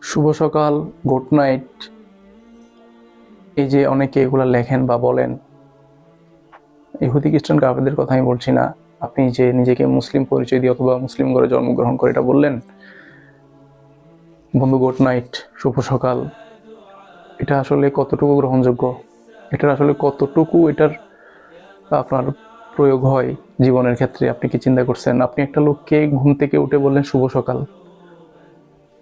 শুভ সকাল, good night, এই যে অনেকে এগুলা লেখেন বা বলেন, ইহুদি খ্রিস্টান কাফেরদের কথা আমি বলছি না। আপনি যে নিজেকে মুসলিম পরিচয় দিয়ে অথবা মুসলিম ঘরে জন্মগ্রহণ করে এটা বললেন, বন্ধু গুড নাইট, শুভ সকাল, এটা আসলে কতটুকু গ্রহণযোগ্য? এটার আসলে কতটুকু আপনার প্রয়োগ হয় জীবনের ক্ষেত্রে? আপনি কি চিন্তা করছেন? আপনি একটা লোককে ঘুম থেকে উঠে বললেন শুভ সকাল,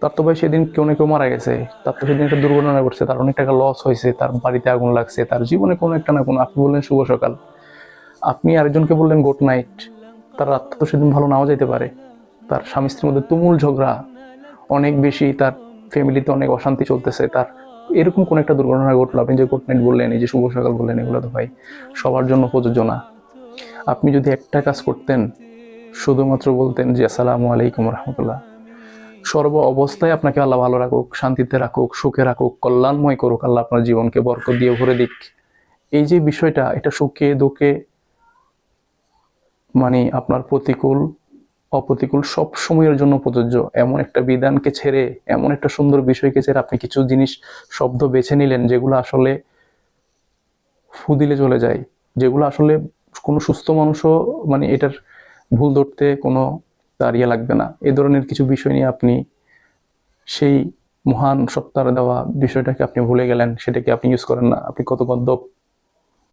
তার তো ভাই সেদিন কেউ না কেউ মারা গেছে, তার তো সেদিন একটা দুর্ঘটনা ঘটছে, তার অনেক টাকা লস হয়েছে, তার বাড়িতে আগুন লাগছে, তার জীবনে কোনো একটা না কোনো। আপনি বললেন শুভ সকাল, আপনি আরেকজনকে বললেন গুড নাইট, তার রাতটা তো সেদিন ভালো নাও যেতে পারে, তার স্বামী স্ত্রীর মধ্যে তুমুল ঝগড়া, অনেক বেশি, তার ফ্যামিলিতে অনেক অশান্তি চলতেছে, তার এরকম কোন একটা দুর্ঘটনা ঘটলো, আপনি যে গুড নাইট বললেন, এই যে শুভ সকাল বললেন, এগুলো তো ভাই সবার জন্য প্রযোজ্য না। আপনি যদি একটা কাজ করতেন, শুধুমাত্র বলতেন যে আসসালামু আলাইকুম রহমতুল্লাহ, সর্ব অবস্থায় আপনাকে আল্লাহ ভালো রাখুক, শান্তিতে রাখুক, সুখে রাখুক, কল্যাণময় করুক, আল্লাহ আপনার জীবনকে বরকত দিয়ে ভরে দিক, এই যে বিষয়টা, এটা সুখে দুঃখে মানে আপনার প্রতিকূল অপ্রতিকূল সব সময়ের জন্য প্রযোজ্য। এমন একটা বিধানকে ছেড়ে, এমন একটা সুন্দর বিষয়কে ছেড়ে আপনি কিছু জিনিস, শব্দ বেছে নিলেন যেগুলো আসলে ফু দিলে চলে যায়, যেগুলো আসলে কোনো সুস্থ মানুষও মানে এটার ভুল ধরতে কোনো তার ইয়ে লাগবে না। এই ধরনের কিছু বিষয় নিয়ে আপনি সেই মহান সত্তার দেওয়া বিষয়টাকে আপনি ভুলে গেলেন, সেটাকে আপনি ইউজ করেন না। আপনি কত গদ্য